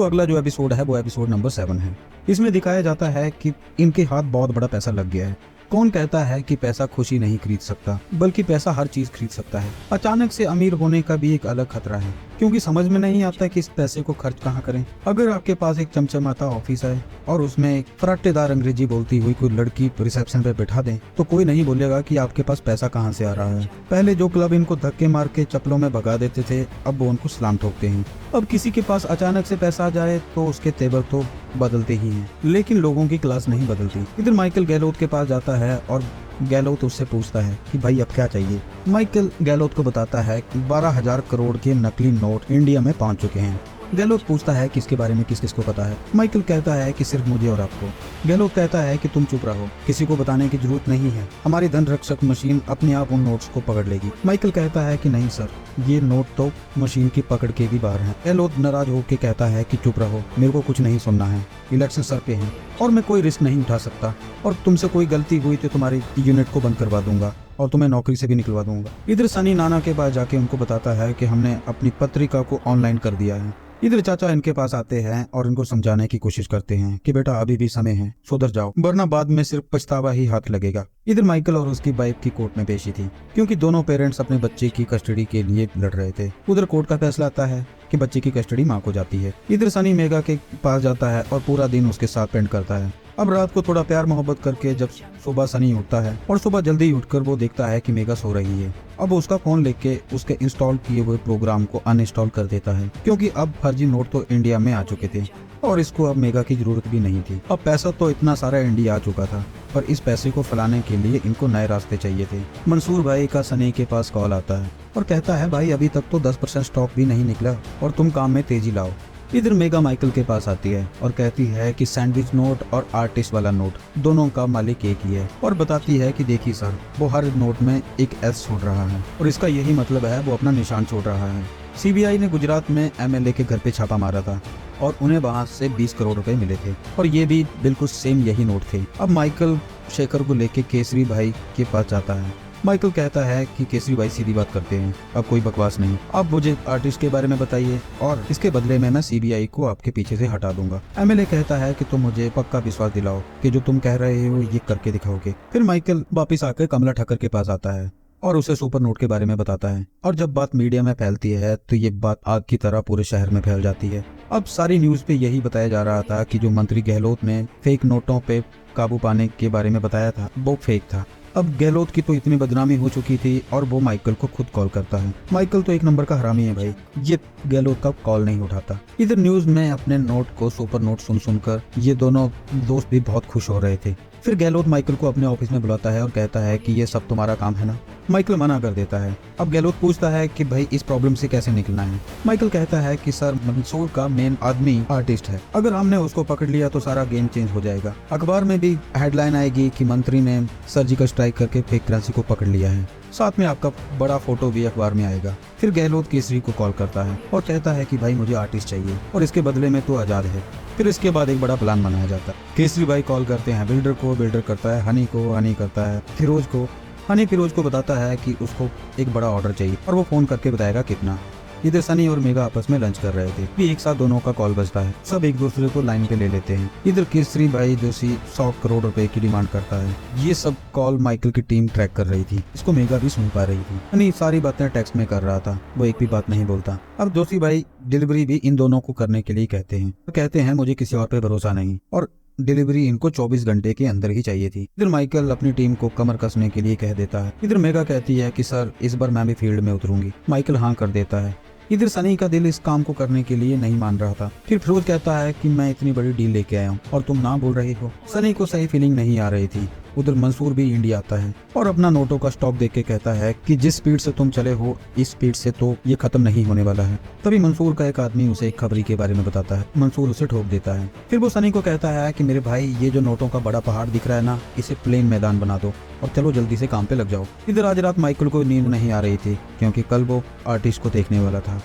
तो अगला जो एपिसोड है वो एपिसोड नंबर 7 है। इसमें दिखाया जाता है कि इनके हाथ बहुत बड़ा पैसा लग गया है। कौन कहता है कि पैसा खुशी नहीं खरीद सकता, बल्कि पैसा हर चीज खरीद सकता है। अचानक से अमीर होने का भी एक अलग खतरा है, क्योंकि समझ में नहीं आता कि इस पैसे को खर्च कहाँ करें। अगर आपके पास एक चमचमाता ऑफिस है और उसमें एक फराटेदार अंग्रेजी बोलती हुई कोई लड़की रिसेप्शन पे बैठा दें, तो कोई नहीं बोलेगा कि आपके पास पैसा कहाँ से आ रहा है। पहले जो क्लब इनको धक्के मार के चप्पलों में भगा देते थे, अब वो उनको सलाम ठोकते हैं। अब किसी के पास अचानक से पैसा आ जाए तो उसके तेवर तो बदलते ही हैं, लेकिन लोगों की क्लास नहीं बदलती। इधर माइकल गैलोत के पास जाता है और गैलोत उससे पूछता है कि भाई अब क्या चाहिए। माइकल गैलोत को बताता है कि 12,000 करोड़ के नकली नोट इंडिया में पहुंच चुके हैं। गैलोत पूछता है कि इसके बारे में किस किस को पता है। माइकल कहता है कि सिर्फ मुझे और आपको। गैलोत कहता है कि तुम चुप रहो, किसी को बताने की जरूरत नहीं है, हमारी धन रक्षक मशीन अपने आप उन नोट्स को पकड़ लेगी। माइकल कहता है कि नहीं सर, ये नोट तो मशीन की पकड़ के भी बाहर है। गैलोत नाराज होकर कहता है कि चुप रहो, मेरे को कुछ नहीं सुनना है, इलेक्शन सर पे है और मैं कोई रिस्क नहीं उठा सकता, और तुमसे कोई गलती हुई तो तुम्हारी यूनिट को बंद करवा दूंगा और तुम्हें नौकरी से भी निकलवा दूंगा। इधर सनी नाना के पास जाके उनको बताता है कि हमने अपनी पत्रिका को ऑनलाइन कर दिया है। इधर चाचा इनके पास आते हैं और इनको समझाने की कोशिश करते हैं कि बेटा अभी भी समय है, सुधर जाओ, वरना बाद में सिर्फ पछतावा ही हाथ लगेगा। इधर माइकल और उसकी वाइफ की कोर्ट में पेशी थी, क्योंकि दोनों पेरेंट्स अपने बच्चे की कस्टडी के लिए लड़ रहे थे। उधर कोर्ट का फैसला आता है कि बच्चे की कस्टडी माँ को जाती है। इधर सनी मेगा के पास जाता है और पूरा दिन उसके साथ स्पेंड करता है। अब रात को थोड़ा प्यार मोहब्बत करके जब सुबह सनी उठता है और सुबह जल्दी उठकर वो देखता है कि मेगा सो रही है। अब उसका फोन लेके उसके इंस्टॉल किए हुए प्रोग्राम को अनइंस्टॉल कर देता है, क्योंकि अब फर्जी नोट तो इंडिया में आ चुके थे और इसको अब मेगा की जरूरत भी नहीं थी। अब पैसा तो इतना सारा इंडिया आ चुका था, पर इस पैसे को फैलाने के लिए इनको नए रास्ते चाहिए थे। मंसूर भाई का सनी के पास कॉल आता है और कहता है भाई अभी तक तो 10% स्टॉक भी नहीं निकला और तुम काम में तेजी लाओ। इधर मेगा माइकल के पास आती है और कहती है कि सैंडविच नोट और आर्टिस्ट वाला नोट दोनों का मालिक एक ही है, और बताती है कि देखिए सर, वो हर नोट में एक एस छोड़ रहा है और इसका यही मतलब है वो अपना निशान छोड़ रहा है। सीबीआई ने गुजरात में एमएलए के घर पे छापा मारा था और उन्हें वहाँ से 20 करोड़ रुपए मिले थे और ये भी बिल्कुल सेम यही नोट थे। अब माइकल शेखर को लेके केसरी भाई के पास जाता है। माइकल कहता है कि केसरी भाई सीधी बात करते हैं, अब कोई बकवास नहीं, अब मुझे आर्टिस्ट के बारे में बताइए और इसके बदले में मैं सीबीआई को आपके पीछे से हटा दूंगा। एमएलए कहता है कि तुम मुझे पक्का विश्वास दिलाओ कि जो तुम कह रहे हो ये करके दिखाओगे। फिर माइकल वापिस आकर कमला ठक्कर के पास आता है और उसे सुपर नोट के बारे में बताता है, और जब बात मीडिया में फैलती है तो ये बात आग की तरह पूरे शहर में फैल जाती है। अब सारी न्यूज पे यही बताया जा रहा था कि जो मंत्री गहलोत ने फेक नोटों पे काबू पाने के बारे में बताया था वो फेक था। अब गहलोत की तो इतनी बदनामी हो चुकी थी और वो माइकल को खुद कॉल करता है। माइकल तो एक नंबर का हरामी है भाई, ये गहलोत का कॉल नहीं उठाता। इधर न्यूज में अपने नोट को सुपर नोट सुन सुनकर ये दोनों दोस्त भी बहुत खुश हो रहे थे। फिर गहलोत माइकल को अपने ऑफिस में बुलाता है और कहता है कि ये सब तुम्हारा काम है ना। माइकल मना कर देता है। अब गहलोत पूछता है कि भाई इस प्रॉब्लम से कैसे निकलना है। माइकल कहता है कि सर, मंसूर का मेन आदमी आर्टिस्ट है, अगर हमने उसको पकड़ लिया तो सारा गेम चेंज हो जाएगा। अखबार में भी हेडलाइन आएगी कि मंत्री ने सर्जिकल स्ट्राइक करके फेक करेंसी को पकड़ लिया है, साथ में आपका बड़ा फोटो भी अखबार में आएगा। फिर गहलोत केसरी को कॉल करता है और कहता है कि भाई मुझे आर्टिस्ट चाहिए और इसके बदले में तो आजाद है। फिर इसके बाद एक बड़ा प्लान बनाया जाता है। केसरी भाई कॉल करते हैं बिल्डर को, बिल्डर करता है हनी को, हनी करता है फिरोज को। हनी फिरोज को बताता है कि उसको एक बड़ा ऑर्डर चाहिए और वो फोन करके बताएगा कितना। इधर सनी और मेगा आपस में लंच कर रहे थे, भी एक साथ दोनों का कॉल बजता है। सब एक दूसरे को लाइन पे ले लेते हैं। इधर केसरी भाई जोशी 100 करोड़ रुपए की डिमांड करता है। ये सब कॉल माइकल की टीम ट्रैक कर रही थी, इसको मेगा भी सुन पा रही थी। सनी सारी बातें टेक्स्ट में कर रहा था, वो एक भी बात नहीं बोलता। अब जोशी भाई डिलीवरी भी इन दोनों को करने के लिए कहते हैं मुझे किसी और पे भरोसा नहीं, और डिलीवरी इनको 24 घंटे के अंदर ही चाहिए थी। इधर माइकल अपनी टीम को कमर कसने के लिए कह देता है। इधर मेगा कहती है कि सर, इस बार मैं भी फील्ड में उतरूंगी। माइकल हाँ कर देता है। इधर सनी का दिल इस काम को करने के लिए नहीं मान रहा था। फिर फिरोज कहता है कि मैं इतनी बड़ी डील लेके आया हूँ और तुम ना बोल रही हो। सनी को सही फीलिंग नहीं आ रही थी। उधर मंसूर भी इंडिया आता है और अपना नोटों का स्टॉक देख के कहता है कि जिस स्पीड से तुम चले हो, इस स्पीड से तो ये खत्म नहीं होने वाला है। तभी मंसूर का एक आदमी उसे एक खबरी के बारे में बताता है। मंसूर उसे ठोक देता है। फिर वो सनी को कहता है कि मेरे भाई, ये जो नोटों का बड़ा पहाड़ दिख रहा है ना, इसे प्लेन मैदान बना दो और चलो जल्दी से काम पे लग जाओ। इधर आज रात माइकल को नींद नहीं आ रही थी, क्योंकि कल वो आर्टिस्ट को देखने वाला था।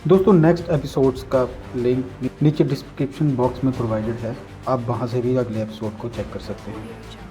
दोस्तों, नेक्स्ट एपिसोड्स का लिंक नीचे डिस्क्रिप्शन बॉक्स में प्रोवाइडेड है, आप वहां से भी अगले एपिसोड को चेक कर सकते हैं।